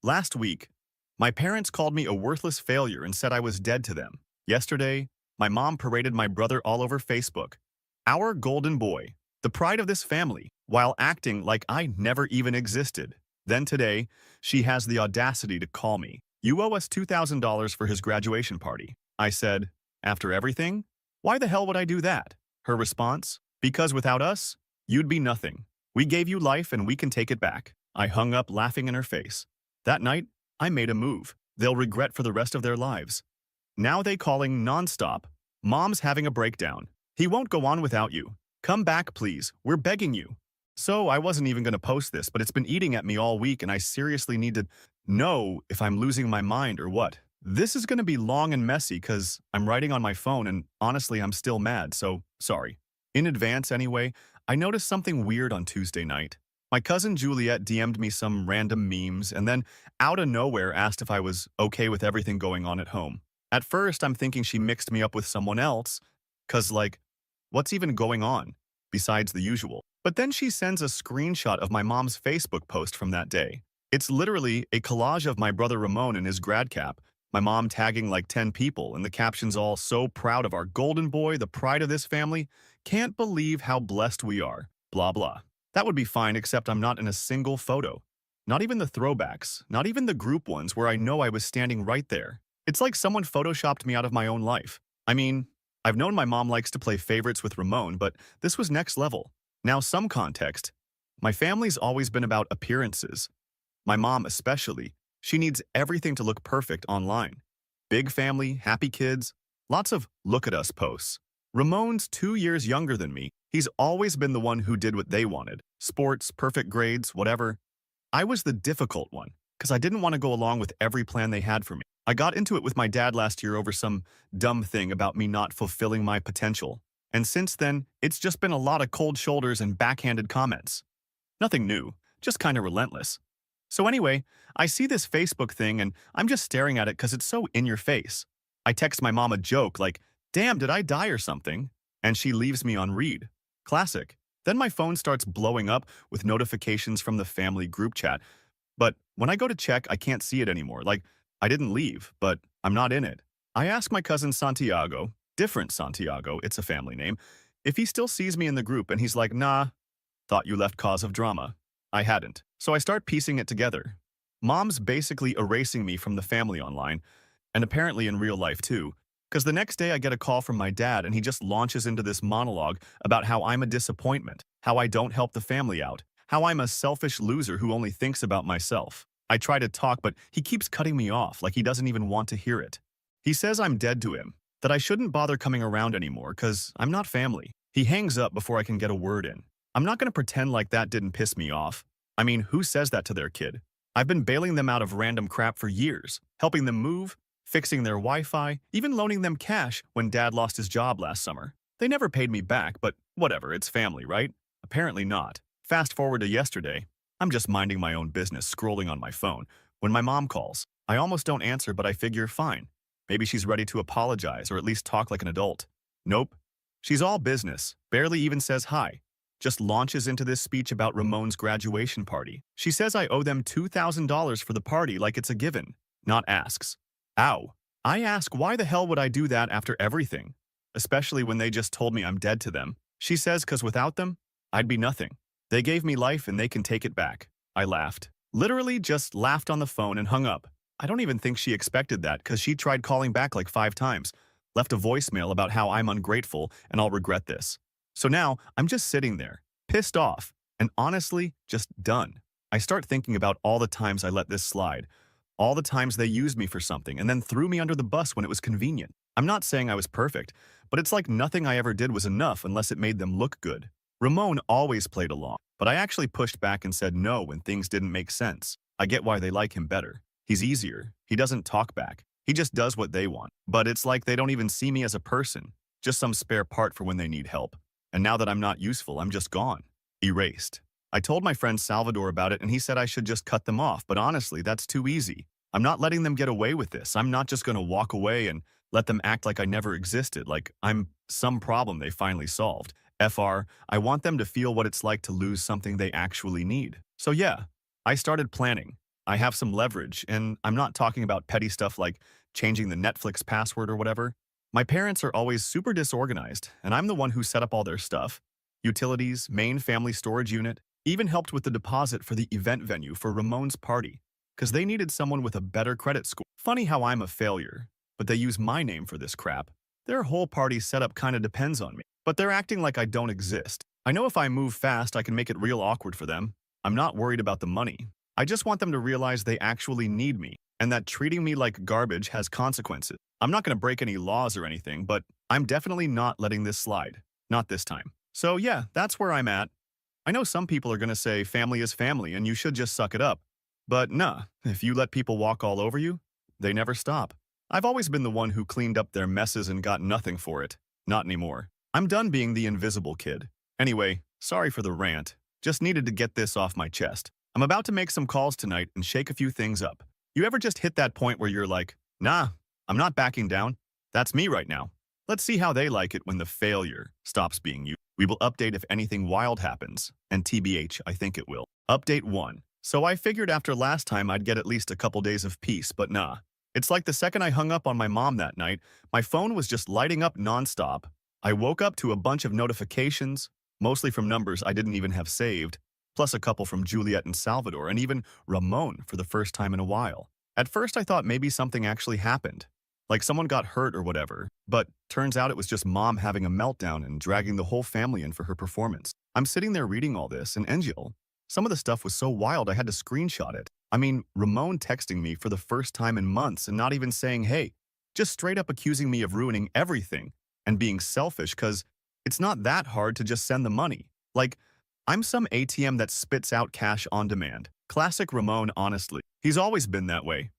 Last week, my parents called me a worthless failure and said I was dead to them. Yesterday, my mom paraded my brother all over Facebook. Our golden boy, the pride of this family, while acting like I never even existed. Then today, she has the audacity to call me. You owe us $2,000 for his graduation party. I said, after everything? Why the hell would I do that? Her response, because without us, you'd be nothing. We gave you life and we can take it back. I hung up laughing in her face. That night, I made a move they'll regret for the rest of their lives. Now they calling nonstop. Mom's having a breakdown. He won't go on without you. Come back, please. We're begging you. So I wasn't even going to post this, but it's been eating at me all week and I seriously need to know if I'm losing my mind or what. This is going to be long and messy because I'm writing on my phone and honestly I'm still mad, so sorry. In advance anyway, I noticed something weird on Tuesday night. My cousin Juliet DM'd me some random memes and then out of nowhere asked if I was okay with everything going on at home. At first, I'm thinking she mixed me up with someone else, cause like, what's even going on, besides the usual? But then she sends a screenshot of my mom's Facebook post from that day. It's literally a collage of my brother Ramon in his grad cap, my mom tagging like 10 people, and the captions all so proud of our golden boy, the pride of this family. Can't believe how blessed we are, blah blah. That would be fine, except I'm not in a single photo. Not even the throwbacks, not even the group ones where I know I was standing right there. It's like someone photoshopped me out of my own life. I mean, I've known my mom likes to play favorites with Ramon, but this was next level. Now, some context. My family's always been about appearances. My mom especially. She needs everything to look perfect online. Big family, happy kids, lots of look at us posts. Ramon's 2 years younger than me. He's always been the one who did what they wanted. Sports, perfect grades, whatever. I was the difficult one, because I didn't want to go along with every plan they had for me. I got into it with my dad last year over some dumb thing about me not fulfilling my potential. And since then, it's just been a lot of cold shoulders and backhanded comments. Nothing new, just kind of relentless. So anyway, I see this Facebook thing and I'm just staring at it because it's so in your face. I text my mom a joke like, damn, did I die or something? And she leaves me on read. Classic. Then my phone starts blowing up with notifications from the family group chat. But when I go to check, I can't see it anymore. Like, I didn't leave, but I'm not in it. I ask my cousin Santiago, different Santiago, it's a family name, if he still sees me in the group, and he's like, nah, thought you left cause of drama. I hadn't. So I start piecing it together. Mom's basically erasing me from the family online, and apparently in real life too, because the next day I get a call from my dad and he just launches into this monologue about how I'm a disappointment, how I don't help the family out, how I'm a selfish loser who only thinks about myself. I try to talk, but he keeps cutting me off like he doesn't even want to hear it. He says I'm dead to him, that I shouldn't bother coming around anymore because I'm not family. He hangs up before I can get a word in. I'm not going to pretend like that didn't piss me off. I mean, who says that to their kid? I've been bailing them out of random crap for years, helping them move, fixing their Wi-Fi, even loaning them cash when Dad lost his job last summer. They never paid me back, but whatever, it's family, right? Apparently not. Fast forward to yesterday. I'm just minding my own business, scrolling on my phone, when my mom calls. I almost don't answer, but I figure, fine. Maybe she's ready to apologize or at least talk like an adult. Nope. She's all business, barely even says hi. Just launches into this speech about Ramon's graduation party. She says I owe them $2,000 for the party like it's a given, not asks. Ow. I ask why the hell would I do that after everything? Especially when they just told me I'm dead to them. She says cause without them, I'd be nothing. They gave me life and they can take it back. I laughed. Literally just laughed on the phone and hung up. I don't even think she expected that because she tried calling back like 5 times. Left a voicemail about how I'm ungrateful and I'll regret this. So now I'm just sitting there, pissed off, and honestly, just done. I start thinking about all the times I let this slide, all the times they used me for something and then threw me under the bus when it was convenient. I'm not saying I was perfect, but it's like nothing I ever did was enough unless it made them look good. Ramon always played along, but I actually pushed back and said no when things didn't make sense. I get why they like him better. He's easier. He doesn't talk back. He just does what they want. But it's like they don't even see me as a person, just some spare part for when they need help. And now that I'm not useful, I'm just gone. Erased. I told my friend Salvador about it and he said I should just cut them off, but honestly, that's too easy. I'm not letting them get away with this. I'm not just going to walk away and let them act like I never existed, like I'm some problem they finally solved. I want them to feel what it's like to lose something they actually need. So yeah, I started planning. I have some leverage, and I'm not talking about petty stuff like changing the Netflix password or whatever. My parents are always super disorganized, and I'm the one who set up all their stuff. Utilities, main family storage unit, even helped with the deposit for the event venue for Ramon's party, because they needed someone with a better credit score. Funny how I'm a failure, but they use my name for this crap. Their whole party setup kinda depends on me, but they're acting like I don't exist. I know if I move fast, I can make it real awkward for them. I'm not worried about the money. I just want them to realize they actually need me, and that treating me like garbage has consequences. I'm not gonna break any laws or anything, but I'm definitely not letting this slide. Not this time. So yeah, that's where I'm at. I know some people are gonna say family is family and you should just suck it up. But nah, if you let people walk all over you, they never stop. I've always been the one who cleaned up their messes and got nothing for it. Not anymore. I'm done being the invisible kid. Anyway, sorry for the rant. Just needed to get this off my chest. I'm about to make some calls tonight and shake a few things up. You ever just hit that point where you're like, nah, I'm not backing down? That's me right now. Let's see how they like it when the failure stops being you. We will update if anything wild happens, and TBH, I think it will. Update 1. So I figured after last time I'd get at least a couple days of peace, but nah. It's like the second I hung up on my mom that night, my phone was just lighting up nonstop. I woke up to a bunch of notifications, mostly from numbers I didn't even have saved, plus a couple from Juliet and Salvador, and even Ramon for the first time in a while. At first I thought maybe something actually happened, like someone got hurt or whatever, but turns out it was just mom having a meltdown and dragging the whole family in for her performance. I'm sitting there reading all this, and Angel, some of the stuff was so wild I had to screenshot it. I mean, Ramon texting me for the first time in months and not even saying hey, just straight up accusing me of ruining everything and being selfish because it's not that hard to just send the money. Like, I'm some ATM that spits out cash on demand. Classic Ramon, honestly. He's always been that way.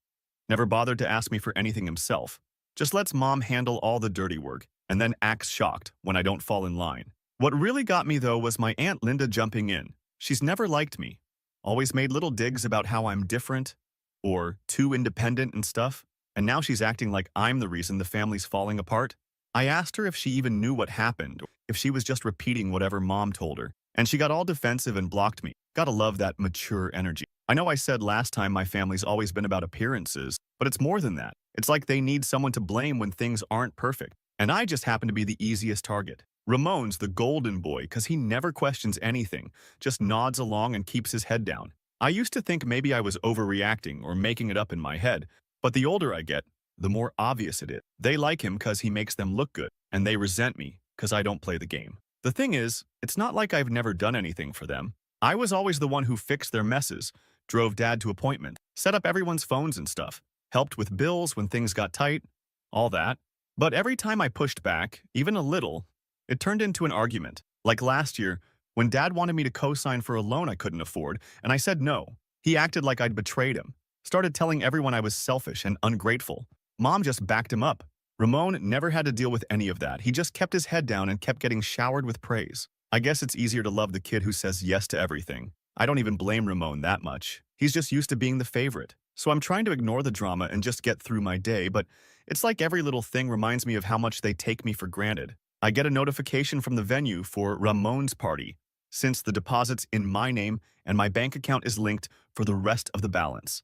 Never bothered to ask me for anything himself. Just lets mom handle all the dirty work and then acts shocked when I don't fall in line. What really got me though was my Aunt Linda jumping in. She's never liked me. Always made little digs about how I'm different or too independent and stuff. And now she's acting like I'm the reason the family's falling apart. I asked her if she even knew what happened, or if she was just repeating whatever mom told her. And she got all defensive and blocked me. Gotta love that mature energy. I know I said last time my family's always been about appearances, but it's more than that. It's like they need someone to blame when things aren't perfect. And I just happen to be the easiest target. Ramon's the golden boy because he never questions anything, just nods along and keeps his head down. I used to think maybe I was overreacting or making it up in my head, but the older I get, the more obvious it is. They like him because he makes them look good, and they resent me because I don't play the game. The thing is, it's not like I've never done anything for them. I was always the one who fixed their messes, drove dad to appointment, set up everyone's phones and stuff, helped with bills when things got tight, all that. But every time I pushed back, even a little, it turned into an argument. Like last year, when dad wanted me to co-sign for a loan I couldn't afford, and I said no. He acted like I'd betrayed him, started telling everyone I was selfish and ungrateful. Mom just backed him up. Ramon never had to deal with any of that. He just kept his head down and kept getting showered with praise. I guess it's easier to love the kid who says yes to everything. I don't even blame Ramon that much. He's just used to being the favorite. So I'm trying to ignore the drama and just get through my day, but it's like every little thing reminds me of how much they take me for granted. I get a notification from the venue for Ramon's party, since the deposit's in my name and my bank account is linked for the rest of the balance.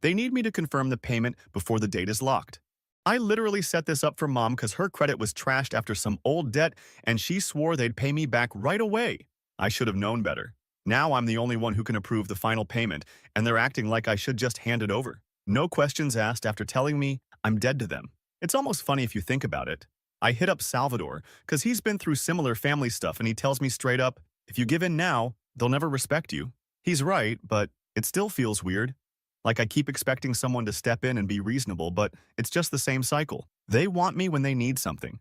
They need me to confirm the payment before the date is locked. I literally set this up for mom because her credit was trashed after some old debt and she swore they'd pay me back right away. I should have known better. Now I'm the only one who can approve the final payment and they're acting like I should just hand it over. No questions asked after telling me I'm dead to them. It's almost funny if you think about it. I hit up Salvador because he's been through similar family stuff and he tells me straight up, if you give in now, they'll never respect you. He's right, but it still feels weird. Like I keep expecting someone to step in and be reasonable, but it's just the same cycle. They want me when they need something.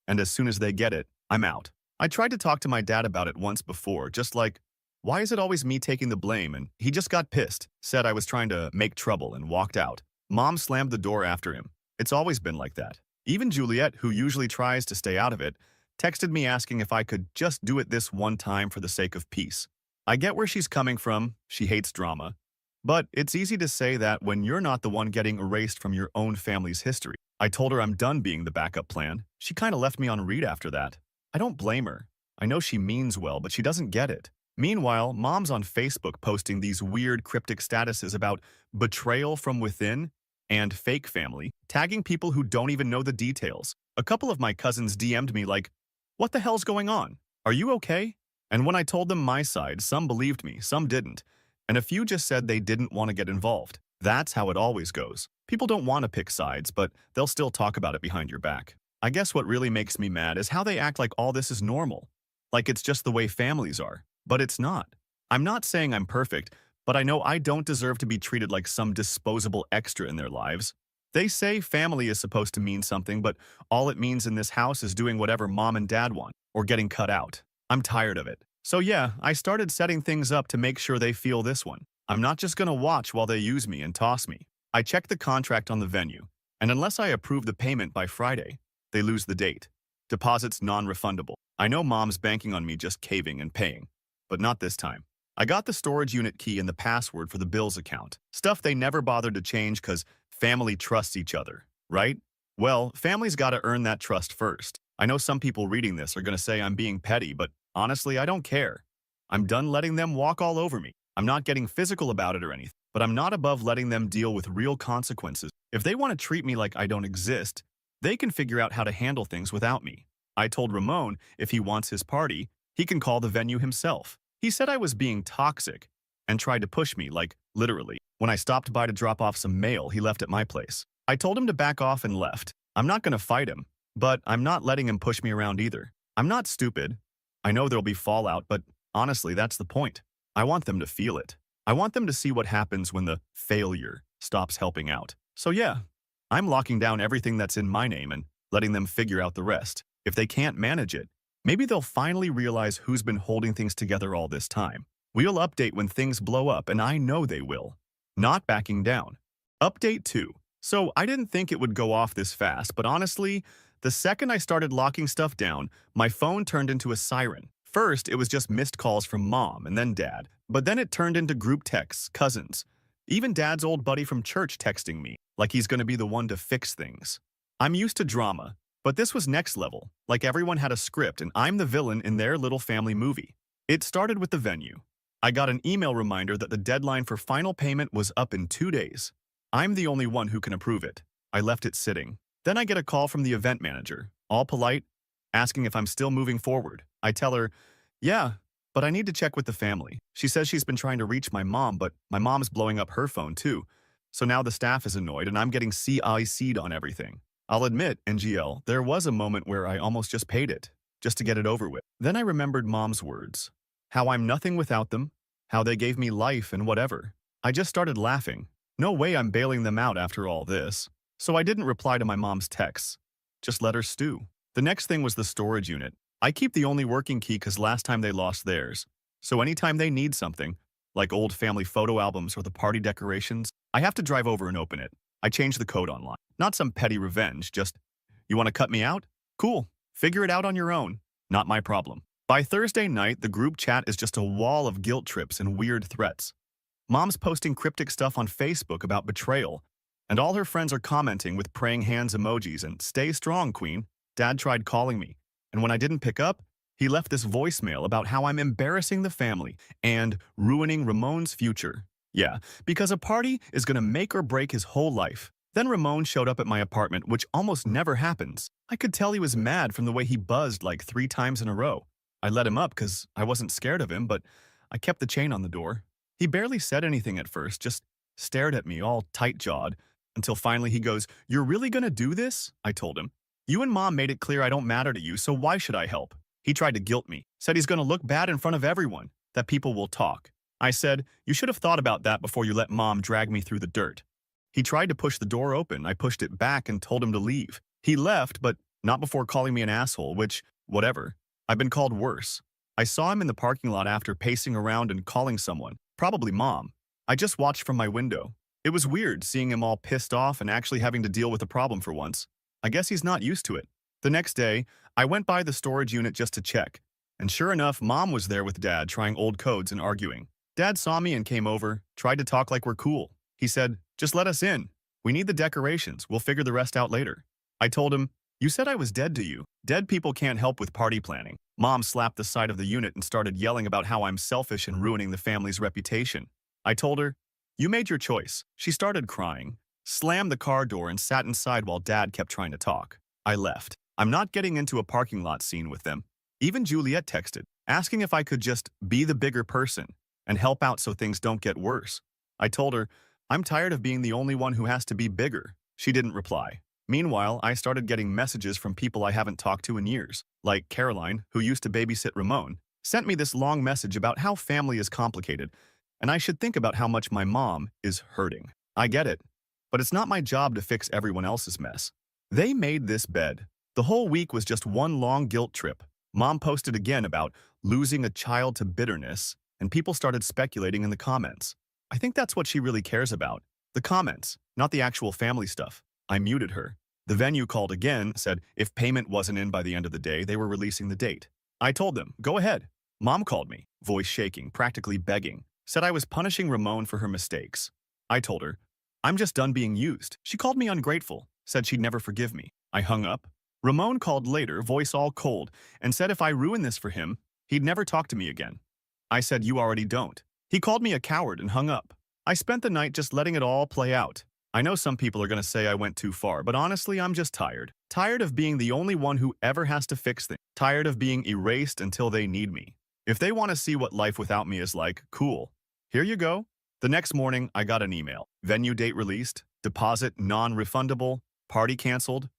And as soon as they get it, I'm out. I tried to talk to my dad about it once before, just like, why is it always me taking the blame? And he just got pissed, said I was trying to make trouble and walked out. Mom slammed the door after him. It's always been like that. Even Juliet, who usually tries to stay out of it, texted me asking if I could just do it this one time for the sake of peace. I get where she's coming from. She hates drama. But it's easy to say that when you're not the one getting erased from your own family's history. I told her I'm done being the backup plan. She kind of left me on read after that. I don't blame her. I know she means well, but she doesn't get it. Meanwhile, mom's on Facebook posting these weird cryptic statuses about betrayal from within and fake family, tagging people who don't even know the details. A couple of my cousins DM'd me like, "What the hell's going on? Are you okay?" And when I told them my side, some believed me, some didn't, and a few just said they didn't want to get involved. That's how it always goes. People don't want to pick sides, but they'll still talk about it behind your back. I guess what really makes me mad is how they act like all this is normal, like it's just the way families are. But it's not. I'm not saying I'm perfect, but I know I don't deserve to be treated like some disposable extra in their lives. They say family is supposed to mean something, but all it means in this house is doing whatever mom and dad want, or getting cut out. I'm tired of it. So yeah, I started setting things up to make sure they feel this one. I'm not just gonna watch while they use me and toss me. I check the contract on the venue, and unless I approve the payment by Friday, they lose the date. Deposits non-refundable. I know mom's banking on me just caving and paying, but not this time. I got the storage unit key and the password for the bills account. Stuff they never bothered to change because family trusts each other, right? Well, family's gotta earn that trust first. I know some people reading this are gonna say I'm being petty, but honestly, I don't care. I'm done letting them walk all over me. I'm not getting physical about it or anything, but I'm not above letting them deal with real consequences. If they want to treat me like I don't exist, they can figure out how to handle things without me. I told Ramon if he wants his party, he can call the venue himself. He said I was being toxic and tried to push me, like, literally. When I stopped by to drop off some mail he left at my place, I told him to back off and left. I'm not going to fight him, but I'm not letting him push me around either. I'm not stupid. I know there'll be fallout, but honestly, that's the point. I want them to feel it. I want them to see what happens when the failure stops helping out. So yeah, I'm locking down everything that's in my name and letting them figure out the rest. If they can't manage it, maybe they'll finally realize who's been holding things together all this time. We'll update when things blow up, and I know they will. Not backing down. Update 2. So I didn't think it would go off this fast, but honestly, the second I started locking stuff down, my phone turned into a siren. First, it was just missed calls from mom and then dad, but then it turned into group texts, cousins. Even dad's old buddy from church texting me, like he's gonna be the one to fix things. I'm used to drama, but this was next level, like everyone had a script and I'm the villain in their little family movie. It started with the venue. I got an email reminder that the deadline for final payment was up in 2 days. I'm the only one who can approve it. I left it sitting. Then I get a call from the event manager, all polite, asking if I'm still moving forward. I tell her, yeah, but I need to check with the family. She says she's been trying to reach my mom, but my mom's blowing up her phone too. So now the staff is annoyed and I'm getting CIC'd on everything. I'll admit, NGL, there was a moment where I almost just paid it, just to get it over with. Then I remembered mom's words. How I'm nothing without them, how they gave me life and whatever. I just started laughing. No way I'm bailing them out after all this. So I didn't reply to my mom's texts. Just let her stew. The next thing was the storage unit. I keep the only working key because last time they lost theirs. So anytime they need something, like old family photo albums or the party decorations, I have to drive over and open it. I change the code online. Not some petty revenge, just, you want to cut me out? Cool. Figure it out on your own. Not my problem. By Thursday night, the group chat is just a wall of guilt trips and weird threats. Mom's posting cryptic stuff on Facebook about betrayal, and all her friends are commenting with praying hands emojis and stay strong, queen. Dad tried calling me, and when I didn't pick up, he left this voicemail about how I'm embarrassing the family and ruining Ramon's future. Yeah, because a party is gonna make or break his whole life. Then Ramon showed up at my apartment, which almost never happens. I could tell he was mad from the way he buzzed like 3 times in a row. I let him up because I wasn't scared of him, but I kept the chain on the door. He barely said anything at first, just stared at me all tight-jawed, until finally he goes, "You're really gonna do this?" I told him. "You and Mom made it clear I don't matter to you, so why should I help?" He tried to guilt me, said he's gonna look bad in front of everyone, that people will talk. I said, "You should have thought about that before you let Mom drag me through the dirt." He tried to push the door open. I pushed it back and told him to leave. He left, but not before calling me an asshole, which, whatever. I've been called worse. I saw him in the parking lot after pacing around and calling someone, probably Mom. I just watched from my window. It was weird seeing him all pissed off and actually having to deal with a problem for once. I guess he's not used to it. The next day, I went by the storage unit just to check, and sure enough, Mom was there with Dad trying old codes and arguing. Dad saw me and came over, tried to talk like we're cool. He said, "Just let us in. We need the decorations. We'll figure the rest out later." I told him, You said I was dead to you. Dead people can't help with party planning. Mom slapped the side of the unit and started yelling about how I'm selfish and ruining the family's reputation. I told her, you made your choice. She started crying, slammed the car door and sat inside while Dad kept trying to talk. I left. I'm not getting into a parking lot scene with them. Even Juliet texted, asking if I could just be the bigger person and help out so things don't get worse. I told her, I'm tired of being the only one who has to be bigger. She didn't reply. Meanwhile, I started getting messages from people I haven't talked to in years, like Caroline, who used to babysit Ramon, sent me this long message about how family is complicated, and I should think about how much my mom is hurting. I get it, but it's not my job to fix everyone else's mess. They made this bed. The whole week was just one long guilt trip. Mom posted again about losing a child to bitterness, and people started speculating in the comments. I think that's what she really cares about. The comments, not the actual family stuff. I muted her. The venue called again, said if payment wasn't in by the end of the day, they were releasing the date. I told them, go ahead. Mom called me, voice shaking, practically begging, said I was punishing Ramon for her mistakes. I told her, I'm just done being used. She called me ungrateful, said she'd never forgive me. I hung up. Ramon called later, voice all cold, and said if I ruined this for him, he'd never talk to me again. I said, you already don't. He called me a coward and hung up. I spent the night just letting it all play out. I know some people are going to say I went too far, but honestly, I'm just tired. Tired of being the only one who ever has to fix things. Tired of being erased until they need me. If they want to see what life without me is like, cool. Here you go. The next morning, I got an email. Venue date released, deposit non-refundable, party canceled.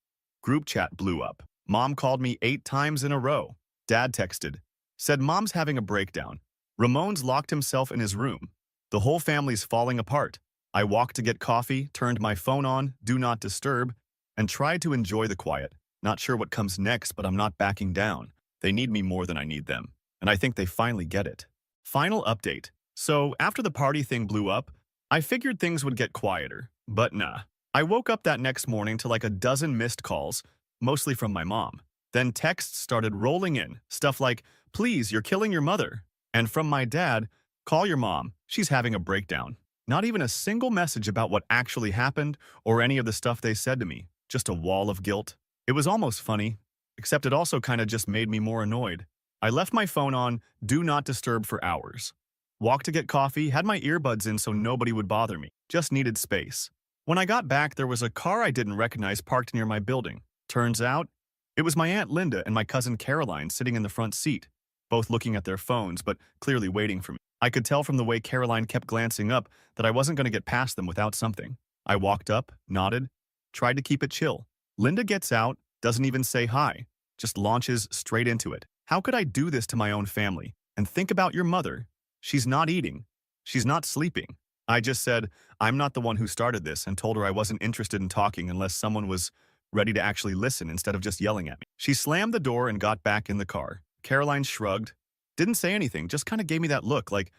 Group chat blew up. Mom called me 8 times in a row. Dad texted, said Mom's having a breakdown. Ramon's locked himself in his room. The whole family's falling apart. I walked to get coffee, turned my phone on, do not disturb, and tried to enjoy the quiet. Not sure what comes next, but I'm not backing down. They need me more than I need them, and I think they finally get it. Final update. So, after the party thing blew up, I figured things would get quieter, but nah. I woke up that next morning to like a dozen missed calls, mostly from my mom. Then texts started rolling in, stuff like, please, you're killing your mother. And from my dad, call your mom, she's having a breakdown. Not even a single message about what actually happened or any of the stuff they said to me, just a wall of guilt. It was almost funny, except it also kind of just made me more annoyed. I left my phone on Do Not Disturb for hours. Walked to get coffee, had my earbuds in so nobody would bother me, just needed space. When I got back, there was a car I didn't recognize parked near my building. Turns out, it was my Aunt Linda and my cousin Caroline sitting in the front seat, both looking at their phones but clearly waiting for me. I could tell from the way Caroline kept glancing up that I wasn't going to get past them without something. I walked up, nodded, tried to keep it chill. Linda gets out, doesn't even say hi, just launches straight into it. How could I do this to my own family? And think about your mother. She's not eating. She's not sleeping. I just said, I'm not the one who started this, and told her I wasn't interested in talking unless someone was ready to actually listen instead of just yelling at me. She slammed the door and got back in the car. Caroline shrugged, didn't say anything, just kind of gave me that look like,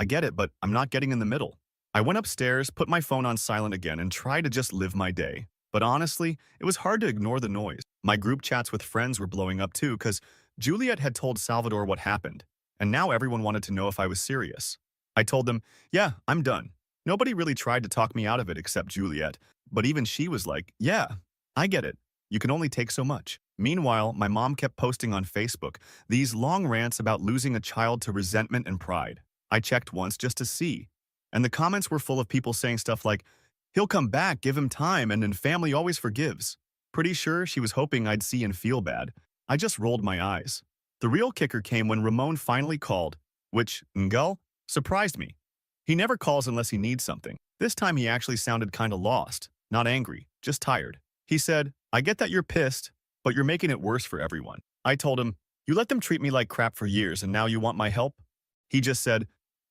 I get it, but I'm not getting in the middle. I went upstairs, put my phone on silent again, and tried to just live my day. But honestly, it was hard to ignore the noise. My group chats with friends were blowing up too, because Juliet had told Salvador what happened, and now everyone wanted to know if I was serious. I told them, yeah, I'm done. Nobody really tried to talk me out of it except Juliet, but even she was like, yeah, I get it. You can only take so much. Meanwhile, my mom kept posting on Facebook these long rants about losing a child to resentment and pride. I checked once just to see, and the comments were full of people saying stuff like, he'll come back, give him time, and then family always forgives. Pretty sure she was hoping I'd see and feel bad. I just rolled my eyes. The real kicker came when Ramon finally called, which, Ngul, surprised me. He never calls unless he needs something. This time he actually sounded kinda lost, not angry, just tired. He said, I get that you're pissed, but you're making it worse for everyone. I told him, you let them treat me like crap for years and now you want my help? He just said,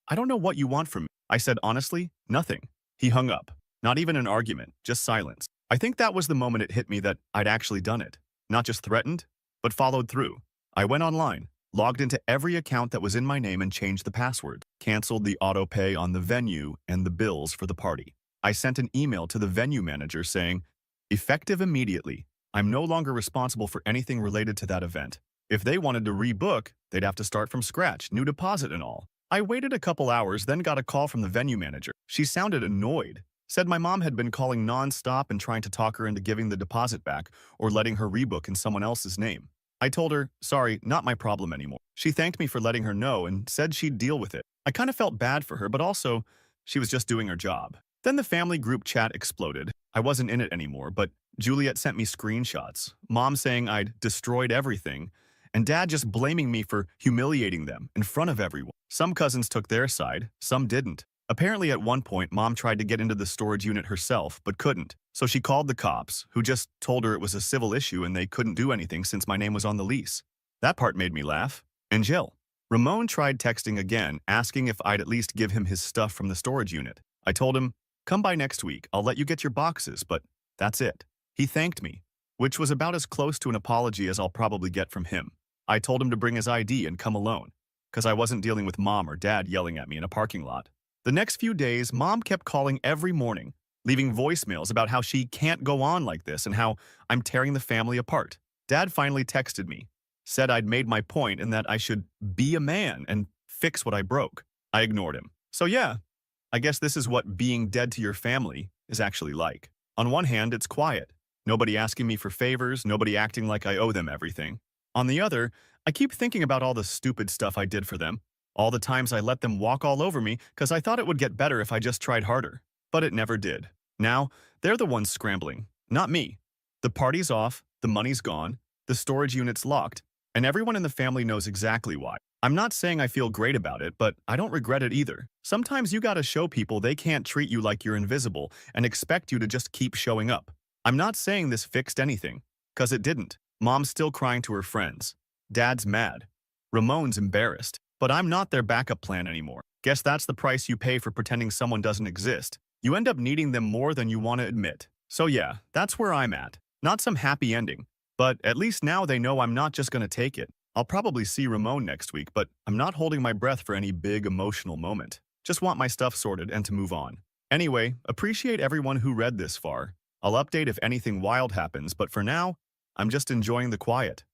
I don't know what you want from me. I said, honestly, nothing. He hung up. Not even an argument, just silence. I think that was the moment it hit me that I'd actually done it. Not just threatened, but followed through. I went online, logged into every account that was in my name and changed the password, canceled the auto pay on the venue and the bills for the party. I sent an email to the venue manager saying, effective immediately, I'm no longer responsible for anything related to that event. If they wanted to rebook, they'd have to start from scratch, new deposit and all. I waited a couple hours, then got a call from the venue manager. She sounded annoyed, Said my mom had been calling non-stop and trying to talk her into giving the deposit back or letting her rebook in someone else's name. I told her, sorry, not my problem anymore. She thanked me for letting her know and said she'd deal with it. I kind of felt bad for her, but also, she was just doing her job. Then the family group chat exploded. I wasn't in it anymore, but Juliet sent me screenshots, mom saying I'd destroyed everything, and dad just blaming me for humiliating them in front of everyone. Some cousins took their side, some didn't. Apparently at one point, mom tried to get into the storage unit herself, but couldn't. So she called the cops, who just told her it was a civil issue and they couldn't do anything since my name was on the lease. That part made me laugh. And Jill. Ramon tried texting again, asking if I'd at least give him his stuff from the storage unit. I told him, come by next week, I'll let you get your boxes, but that's it. He thanked me, which was about as close to an apology as I'll probably get from him. I told him to bring his ID and come alone, because I wasn't dealing with mom or dad yelling at me in a parking lot. The next few days, mom kept calling every morning, leaving voicemails about how she can't go on like this and how I'm tearing the family apart. Dad finally texted me, said I'd made my point and that I should be a man and fix what I broke. I ignored him. So yeah, I guess this is what being dead to your family is actually like. On one hand, it's quiet. Nobody asking me for favors, nobody acting like I owe them everything. On the other, I keep thinking about all the stupid stuff I did for them. All the times I let them walk all over me because I thought it would get better if I just tried harder. But it never did. Now, they're the ones scrambling, not me. The party's off, the money's gone, the storage unit's locked, and everyone in the family knows exactly why. I'm not saying I feel great about it, but I don't regret it either. Sometimes you gotta show people they can't treat you like you're invisible and expect you to just keep showing up. I'm not saying this fixed anything, because it didn't. Mom's still crying to her friends. Dad's mad. Ramon's embarrassed. But I'm not their backup plan anymore. Guess that's the price you pay for pretending someone doesn't exist. You end up needing them more than you want to admit. So yeah, that's where I'm at. Not some happy ending. But at least now they know I'm not just gonna take it. I'll probably see Ramon next week, but I'm not holding my breath for any big emotional moment. Just want my stuff sorted and to move on. Anyway, appreciate everyone who read this far. I'll update if anything wild happens, but for now, I'm just enjoying the quiet.